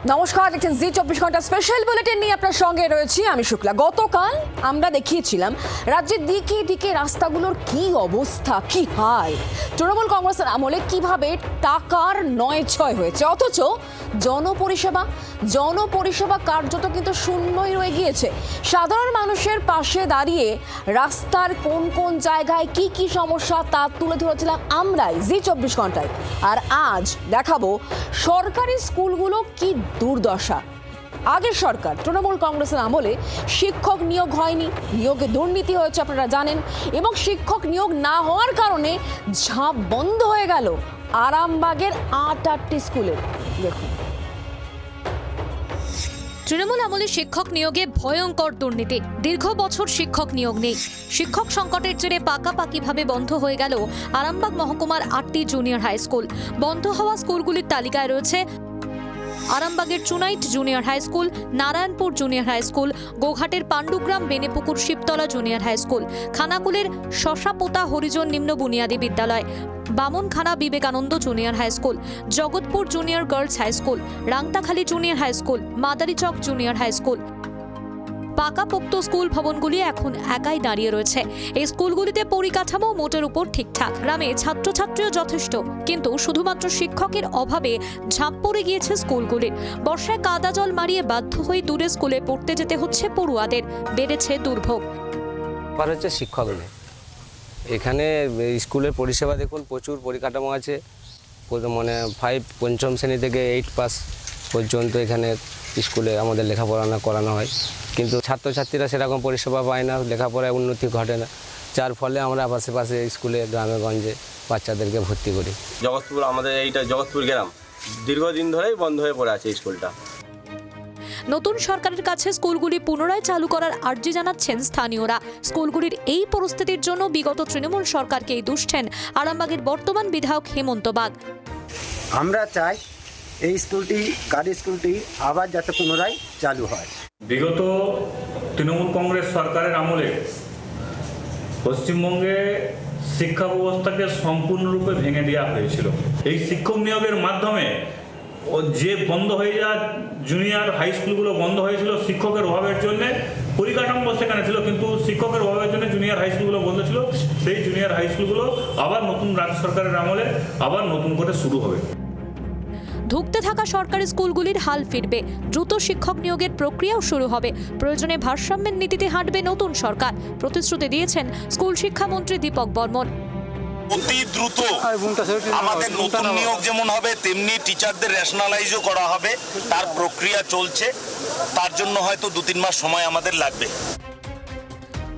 নমস্কার, দেখছেন জি24 ঘন্টা স্পেশাল বুলেটিন নিয়ে আপনার সঙ্গে রয়েছি আমি শুক্লা। গতকাল আমরা দেখিয়েছিলাম রাজ্যের দিকে দিকে রাস্তাগুলোর কি অবস্থা, কি হাল। তৃণমূল কংগ্রেসের আমলে কিভাবে টাকার নয়ছয় হয়েছে, অথচ জনপরিষেবা কার্যত কিন্তু শূন্যই রয়ে গিয়েছে। সাধারণ মানুষের পাশে দাঁড়িয়ে রাস্তার কোন কোন জায়গায় কি কি সমস্যা তা তুলে ধরেছিলাম আমরাই জি24 ঘন্টায়। আর আজ দেখাবো সরকারি স্কুলগুলো কি দুর্দশা। আগের সরকার তৃণমূল কংগ্রেসের আমলে শিক্ষক নিয়োগ হয়নি, নিয়োগে দুর্নীতি হয়েছে আপনারা জানেন, এবং শিক্ষক নিয়োগ না হওয়ার কারণে ঝাঁপ বন্ধ হয়ে গেল আরামবাগের ৮টি স্কুলের। দেখুন, তৃণমূল আমলে শিক্ষক নিয়োগে ভয়ঙ্কর দুর্নীতি, দীর্ঘ বছর শিক্ষক নিয়োগ নেই। শিক্ষক সংকটের জেরে পাকাপাকিভাবে বন্ধ হয়ে গেল আরামবাগ মহকুমার ৮টি জুনিয়র হাই স্কুল। বন্ধ হওয়া স্কুলগুলির তালিকায় রয়েছে আরামবাগের Chunait junior high school, Narayanpur junior high school, গোঘাটের Pandugram Benepukur Shibtala junior high school, খানাকুলের শশাপোতা হরিজন নিম্ন বুনিয়াদী বিদ্যালয়, Bamankhana Vivekananda junior high school, Jagatpur junior girls high school, Rangtakhali junior high school, Madarichak junior high school. পাকাপোক্ত স্কুল ভবনগুলি এখন একাই দাঁড়িয়ে রয়েছে। এই স্কুলগুলিতে পরিকাঠামো মোটের উপর ঠিকঠাক, গ্রামে ছাত্রছাত্রীও যথেষ্ট, কিন্তু শুধুমাত্র শিক্ষকের অভাবে ঝাঁপ পড়ে গিয়েছে স্কুলগুলির। বর্ষায় কাদা জল মারিয়ে বাধ্য হয়ে দূরে স্কুলে পড়তে যেতে হচ্ছে পড়ুয়াদের, বেড়েছে দুর্ভোগ। হচ্ছে শিক্ষক নেই এখানে। স্কুলের পরিষেবা দেখুন, প্রচুর পরিকাঠামো আছে, মানে 5 শ্রেণী থেকে 8 পাস পর্যন্ত এখানে স্কুলে আমাদের লেখাপড়া করানো হয়, কিন্তু ছাত্রছাত্রীরা সেরকম পরিষেবা পায় না, লেখাপড়ায় উন্নতি ঘটে না, যার ফলে আমরা আশেপাশে স্কুলে গ্রামে গঞ্জে বাচ্চাদেরকে ভর্তি করি। জগৎপুর, আমাদের এইটা জগৎপুর গ্রাম দীর্ঘদিন ধরেই বন্ধ হয়ে পড়ে আছে স্কুলটা। নতুন সরকারের কাছে স্কুলগুলি পুনরায় চালু করার আর্জি জানাচ্ছেন স্থানীয়রা। স্কুলগুলির এই পরিস্থিতির জন্য বিগত তৃণমূল সরকারকেই দুষছেন আরামবাগের বর্তমান বিধায়ক হেমন্ত বাগ। আমরা চাই এই স্কুলটি আবার যাতে পুনরায় চালু হয়। বিগত তৃণমূল কংগ্রেস সরকারের আমলে পশ্চিমবঙ্গে শিক্ষা ব্যবস্থাকে সম্পূর্ণরূপে ভেঙে দেওয়া হয়েছিল। এই শিক্ষক নিয়োগের মাধ্যমে যে বন্ধ হয়ে যাওয়া জুনিয়র হাই স্কুলগুলো বন্ধ হয়েছিল শিক্ষকের অভাবের জন্য। পরিকাঠামো সেখানে ছিল, কিন্তু শিক্ষকের অভাবের জন্য জুনিয়র হাই স্কুলগুলো বন্ধ ছিল। সেই জুনিয়র হাই স্কুলগুলো আবার নতুন রাজ্য সরকারের আমলে আবার নতুন করে শুরু হবে। ধুঁকতে থাকা সরকারি স্কুলগুলির হাল ফিরবে, দ্রুত শিক্ষক নিয়োগের প্রক্রিয়াও শুরু হবে, প্রয়োজনে ভারসাম্যের নীতিতে হাঁটবে নতুন সরকার, প্রতিশ্রুতি দিয়েছেন স্কুল শিক্ষামন্ত্রী দীপক বর্মন। অতি দ্রুত আমাদের নতুন নিয়োগ যেমন হবে তেমনি টিচারদের রেশনালাইজও করা হবে, তার প্রক্রিয়া চলছে। তার জন্য হয়তো 2-3 মাস সময় আমাদের লাগবে।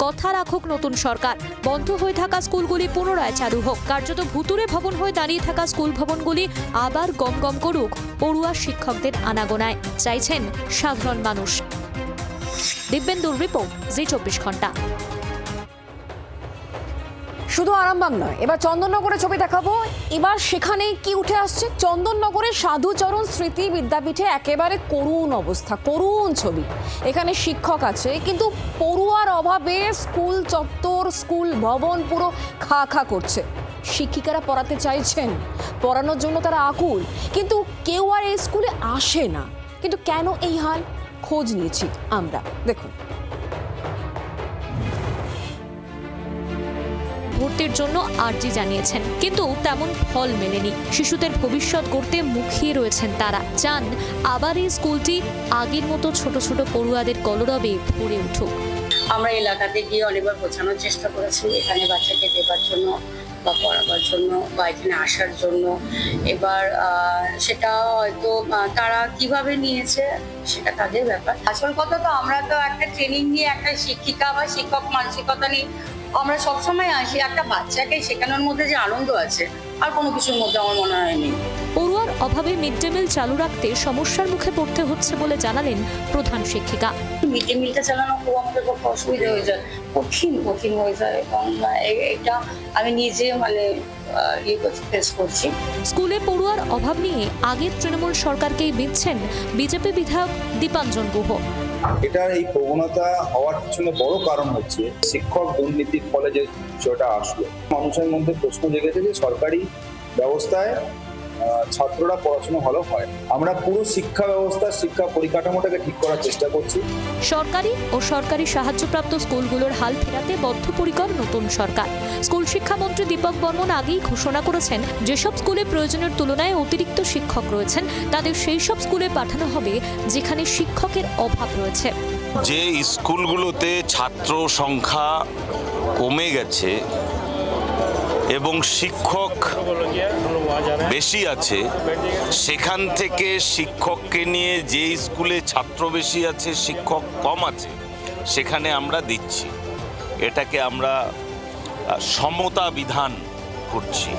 কথা রাখুক নতুন সরকার, বন্ধ হয়ে থাকা স্কুলগুলি পুনরায় চালু হোক, কার্যত ভুতুরে ভবন হয়ে দাঁড়িয়ে থাকা স্কুল ভবনগুলি আবার গমগম করুক পড়ুয়া শিক্ষকদের আনাগোনায়, চাইছেন সাধারণ মানুষ। দিব্যেন্দুর রিপোর্ট, জি24 ঘন্টা। শুধু আরামবাগ নয়, এবার চন্দননগরে ছবি দেখাবো। এবার সেখানে কি উঠে আসছে, চন্দননগরের সাধুচরণ স্মৃতি বিদ্যাপীঠে একেবারে করুণ অবস্থা, করুণ ছবি। এখানে শিক্ষক আছে, কিন্তু পড়ুয়ার অভাবে স্কুল চত্বর, স্কুল ভবন পুরো খা খা করছে। শিক্ষিকারা পড়াতে চাইছেন, পড়ানোর জন্য তারা আকুল, কিন্তু কেউ আর এই স্কুলে আসে না। কিন্তু কেন এই হাল, খোঁজ নিয়েছি আমরা, দেখুন। ভর্তির জন্য আর্জি জানিয়েছেন, কিন্তু তেমন ফল মেলেনি। শিশুদের ভবিষ্যৎ গড়তে মুখিয়ে রয়েছেন তারা, চান আবার এই স্কুলটি আগের মতো ছোট ছোট পড়ুয়াদের কলরবে ভরে উঠুক। আমরা এলাকাতে গিয়ে অনেকবার বোঝানোর চেষ্টা করেছি এখানে বাচ্চাকে দেবার জন্য বা পড়াবার জন্য বা এখানে আসার জন্য। এবার সেটা হয়তো তারা কিভাবে নিয়েছে সেটা তাদের ব্যাপার। আসল কথা তো আমরা তো একটা ট্রেনিং নিয়ে, একটা শিক্ষিকা বা শিক্ষক মানসিকতা নিয়ে আমরা সবসময় আসি। একটা বাচ্চাকে শেখানোর মধ্যে যে আনন্দ আছে আর কোনো কিছুর মধ্যে আমার মনে হয় নেই। পড়ুয়ার অভাবে মিড ডে মিল চালু রাখতে সমস্যার মুখে পড়তে হচ্ছে বলে জানালেন প্রধান শিক্ষিকা। মিড ডে মিলটা চালানো খুব আমাদের পক্ষে অসুবিধা হয়ে যায়, কঠিন হয়ে যায়, এবং এটা আমি নিজে ফেস করছি। স্কুলে পড়ুয়ার অভাব নিয়ে আগের তৃণমূল সরকারকেই বিঁধছেন বিজেপি বিধায়ক দীপাঞ্জন গুহ। এটার এই প্রবণতা হওয়ার পিছনে বড় কারণ হচ্ছে শিক্ষক দুর্নীতির ফলে যে বিষয়টা আসলো। মানুষের মধ্যে প্রশ্ন জেগেছে যে সরকারি ব্যবস্থায় ছাত্ররা পড়াশোনা ভালো হয়। আমরা পুরো শিক্ষা ব্যবস্থা, শিক্ষা পরিকাঠামোটাকে ঠিক করার চেষ্টা করছি। সরকারি ও সরকারি সাহায্যপ্রাপ্ত স্কুলগুলোর হাল ফেরাতে বদ্ধপরিকর নতুন সরকার। স্কুল শিক্ষামন্ত্রী দীপক বর্মন আগেই ঘোষণা করেছেন, যেসব স্কুলে প্রয়োজনের তুলনায় অতিরিক্ত শিক্ষক রয়েছেন তাদের সেই সব স্কুলে পাঠানো হবে যেখানে শিক্ষকের অভাব রয়েছে। যে স্কুলগুলোতে ছাত্র সংখ্যা কমে গেছে এবং শিক্ষক বেশি আছে, সেখান থেকে শিক্ষককে নিয়ে যে স্কুলে ছাত্র বেশি আছে শিক্ষক কম আছে সেখানে আমরা দিচ্ছি। এটাকে আমরা সমতা বিধান করছি।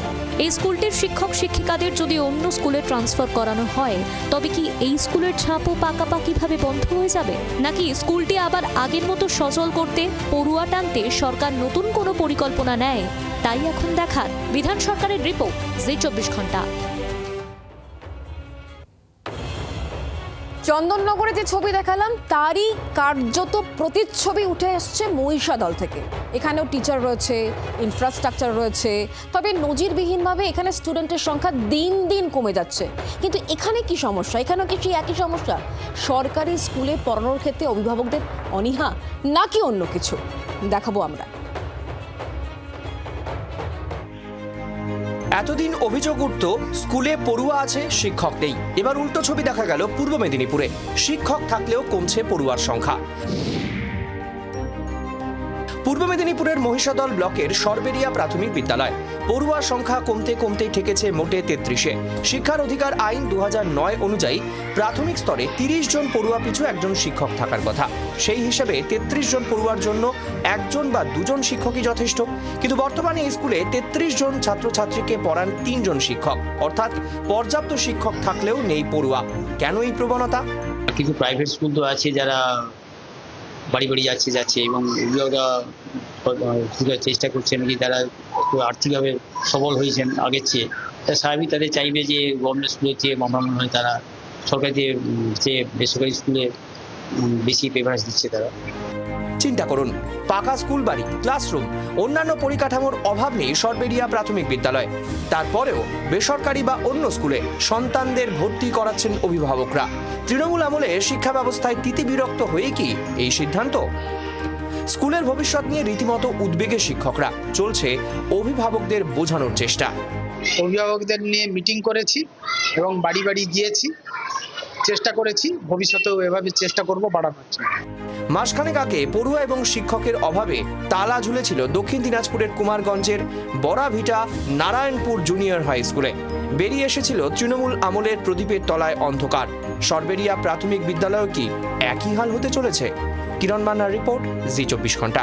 এই স্কুলটির শিক্ষক শিক্ষিকাদের যদি অন্য স্কুলে ট্রান্সফার করানো হয় তবে কি এই স্কুলের ছাপও পাকাপাকিভাবে বন্ধ হয়ে যাবে, নাকি স্কুলটি আবার আগের মতো সচল করতে, পড়ুয়া টানতে সরকার নতুন কোনো পরিকল্পনা নেয়? তাই এখন দেখার। বিধান সরকারের রিপোর্ট, জি 24 ঘন্টা। চন্দননগরে যে ছবি দেখালাম তারই কার্যত প্রতিচ্ছবি উঠে আসছে মহিষাদল থেকে। এখানেও টিচার রয়েছে, ইনফ্রাস্ট্রাকচার রয়েছে, তবে নজিরবিহীনভাবে এখানে স্টুডেন্টের সংখ্যা দিন দিন কমে যাচ্ছে। কিন্তু এখানে কি সমস্যা? এখানেও কি সেই একই সমস্যা? সরকারি স্কুলে পড়ানোর ক্ষেত্রে অভিভাবকদের অনীহা নাকি অন্য কিছু? দেখাবো আমরা। এতদিন অভিযোগ উঠত স্কুলে পড়ুয়া আছে, শিক্ষক নেই। এবার উল্টো ছবি দেখা গেল পূর্ব মেদিনীপুরে। শিক্ষক থাকলেও কমছে পড়ুয়ার সংখ্যা। পূর্ব মেদিনীপুরের মহিষাদল ব্লকের সরবেরিয়া প্রাথমিক বিদ্যালয় পড়ুয়ার সংখ্যা কমতে কমতে ঠেকেছে মোটে 33-এ। শিক্ষার অধিকার আইন 2009 অনুযায়ী প্রাথমিক স্তরে 30 জন পড়ুয়া পিছু একজন শিক্ষক থাকার কথা। সেই হিসেবে 33 জন পড়ুয়ার জন্য একজন বা দুজন শিক্ষকই যথেষ্ট। কিন্তু বর্তমানে এই স্কুলে 33 জন ছাত্রছাত্রীকে পড়ান 3 জন শিক্ষক, অর্থাৎ পর্যাপ্ত শিক্ষক থাকলেও নেই পড়ুয়া। কেন এই প্রবণতা? কিছু প্রাইভেট স্কুল তো আছে যারা বাড়ি বাড়ি যাচ্ছে এবং অভিভাবকরা চেষ্টা করছেন কি তারা একটু আর্থিকভাবে সবল হয়েছেন আগের চেয়ে। তা স্বাভাবিক তাদের চাইবে যে গভর্নমেন্ট স্কুলের চেয়ে আমার মনে হয় তারা সরকারি চেয়ে বেসরকারি স্কুলে বেশি প্রেফারেন্স দিচ্ছে তারা। চিন্তা করুন, পাকা স্কুল বাড়ি, ক্লাসরুম, অন্যান্য পরিকাঠামোর অভাব নেই সরবেরিয়া প্রাথমিক বিদ্যালয়। তারপরেও বেসরকারি বা অন্য স্কুলে সন্তানদের ভর্তি করাচ্ছেন অভিভাবকরা। তৃণমূল আমলে শিক্ষা ব্যবস্থায় তিতিবিরক্ত হয়ে কি এই সিদ্ধান্ত? স্কুলের ভবিষ্যৎ নিয়ে রীতিমতো উদ্বেগে শিক্ষকরা। চলছে অভিভাবকদের বোঝানোর চেষ্টা। অভিভাবকদের নিয়ে মিটিং করেছি এবং বাড়ি বাড়ি গিয়েছি, চেষ্টা করেছি, ভবিষ্যতেও এভাবে চেষ্টা করব বাড়ানোর জন্য। মাসখানেক আগে পড়ুয়া এবং শিক্ষকের অভাবে তালা ঝুলেছিল দক্ষিণ দিনাজপুরের কুমারগঞ্জের বড়াভিটা নারায়ণপুর জুনিয়র হাই স্কুলে। বেরিয়ে এসেছিল তৃণমূল আমলের প্রদীপের তলায় অন্ধকার। সরবেরিয়া প্রাথমিক বিদ্যালয় কি একই হাল হতে চলেছে? কিরণ মান্নার রিপোর্ট, জি 24 ঘন্টা।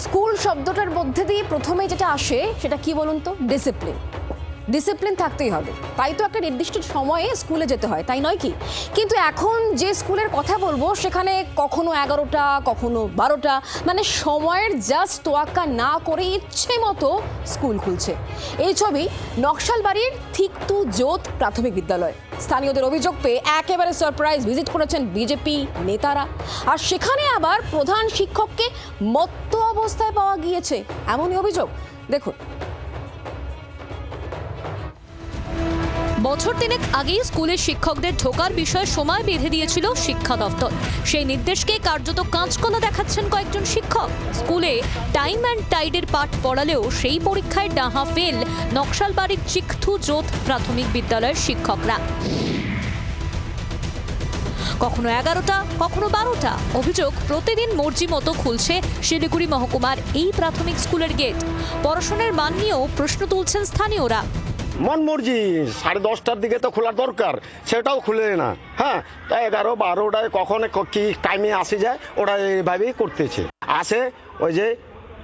স্কুল শব্দটার মধ্যে দিয়ে প্রথমে যেটা আসে সেটা কি বলুন তো? ডিসিপ্লিন। ডিসিপ্লিন থাকতেই হবে, তাই তো একটা নির্দিষ্ট সময়ে স্কুলে যেতে হয়, তাই নয় কি? কিন্তু এখন যে স্কুলের কথা বলবো সেখানে কখনো 11টা, কখনো 12টা, মানে সময়ের জাস্ট তোয়াক্কা না করে ইচ্ছে মতো স্কুল খুলছে। এই ছবি নকশালবাড়ির থিকতু জোত প্রাথমিক বিদ্যালয়। স্থানীয়দের অভিযোগ পেয়ে একেবারে সারপ্রাইজ ভিজিট করেছেন বিজেপি নেতারা। আর সেখানে আবার প্রধান শিক্ষককে মত্ত অবস্থায় পাওয়া গিয়েছে, এমনই অভিযোগ। দেখুন। বছর তিনেক আগেই স্কুলের শিক্ষকদের ঢোকার বিষয়ে সময় বেঁধে দিয়েছিল শিক্ষা দপ্তর। সেই নির্দেশকে কার্যত কাঁচকলা দেখাচ্ছেন কয়েকজন শিক্ষক। স্কুলে টাইম অ্যান্ড টাইডের পাঠ পড়ালেও সেই পরীক্ষায় ডাহা ফেল নকশালবাড়ির থিকতু জোত প্রাথমিক বিদ্যালয়ের শিক্ষকরা। কখনো 11টা, কখনো 12টা। অভিযোগ, প্রতিদিন মর্জি মতো খুলছে শিলিগুড়ি মহকুমার এই প্রাথমিক স্কুলের গেট। পড়াশোনার মান নিয়েও প্রশ্ন তুলছেন স্থানীয়রা। মন মর্জি 10:30টার দিকে তো খোলা দরকার, সেটাও খুলে না। হ্যাঁ, 11, 12টায় কখন কি টাইমে আসে যায় ওরা এইভাবেই করতেছে। আসে ওই যে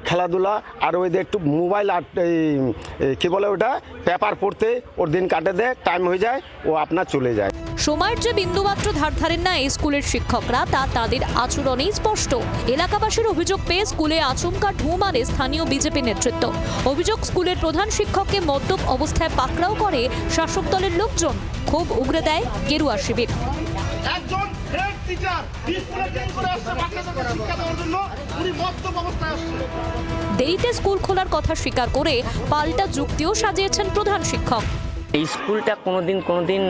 খেলাধুলা আর ওই যে একটু মোবাইল আর কি বলে ওটা পেপার পড়তে ওর দিন কাটে দেয়, টাইম হয়ে যায়, ও আপনার চলে যায়। সময়ের যে বিন্দুমাত্র ধার ধারেন না এই স্কুলের শিক্ষকরা, তা তাদের আচরণেই স্পষ্ট। এলাকাবাসীর অভিযোগ পেয়ে স্কুলে আচমকা ঢু মারে স্থানীয় বিজেপি নেতৃত্ব। অভিযোগ, স্কুলের প্রধান শিক্ষককে মদ্যপ অবস্থায় পাকড়াও করে শাসক দলের লোকজন। ক্ষোভ উগরে দেয় গেরুয়া শিবির। দেরিতে স্কুল খোলার কথা স্বীকার করে পাল্টা যুক্তিও সাজিয়েছেন প্রধান শিক্ষক। এই স্কুলটা কোনোদিন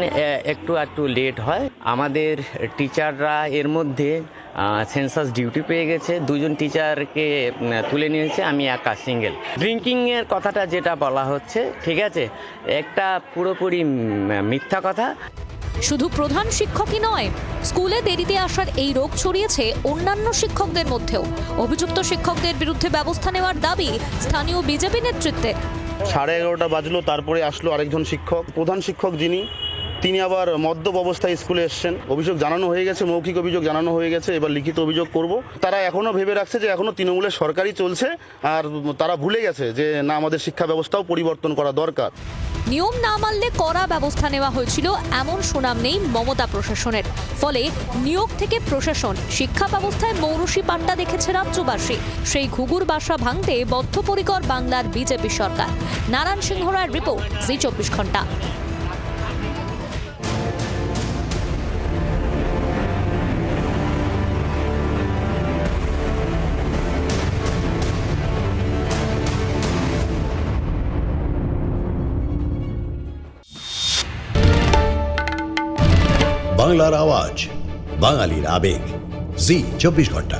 একটু লেট হয়। আমাদের টিচাররা এর মধ্যে সেন্সাস ডিউটি পেয়ে গেছে, 2জন টিচারকে তুলে নিয়েছে, আমি একা সিঙ্গেল। ড্রিঙ্কিংয়ের কথাটা যেটা বলা হচ্ছে, ঠিক আছে, একটা পুরোপুরি মিথ্যা কথা। শুধু প্রধান শিক্ষকই নয়, স্কুলে দেরিতে আসার এই রোগ ছড়িয়েছে অন্যান্য শিক্ষকদের মধ্যেও। অভিযুক্ত শিক্ষকদের বিরুদ্ধে ব্যবস্থা নেওয়ার দাবি স্থানীয় বিজেপি নেতৃত্বে। 11:30 বাজলো, তারপরে আসলো আরেকজন শিক্ষক, প্রধান শিক্ষক যিনি, তিনি আবার মদ্যপ অবস্থায় স্কুলে এসছেন। অভিযোগ জানানো হয়ে গেছে, মৌখিক অভিযোগ জানানো হয়ে গেছে, এবার লিখিত অভিযোগ করব। তারা এখনো ভেবে রাখছে যে এখনো তৃণমূলের সরকারই চলছে, আর তারা ভুলে গেছে যে না, আমাদের শিক্ষা ব্যবস্থাও পরিবর্তন করা দরকার। নিয়ম না মানলে কড়া ব্যবস্থা নেওয়া হয়েছিল এমন সুনাম নেই মমতা প্রশাসনের। ফলে নিয়োগ থেকে প্রশাসন, শিক্ষা ব্যবস্থায় মৌরসি পাট্টা দেখেছে রাজ্যবাসী। সেই ঘুঘুর বাসা ভাঙতে বদ্ধপরিকর বাংলার বিজেপি সরকার। নারায়ণ সিংহ রায়ের রিপোর্ট, জি 24 ঘন্টা। বাংলার আওয়াজ, বাঙালির আবেগ, জি 24 ঘন্টা।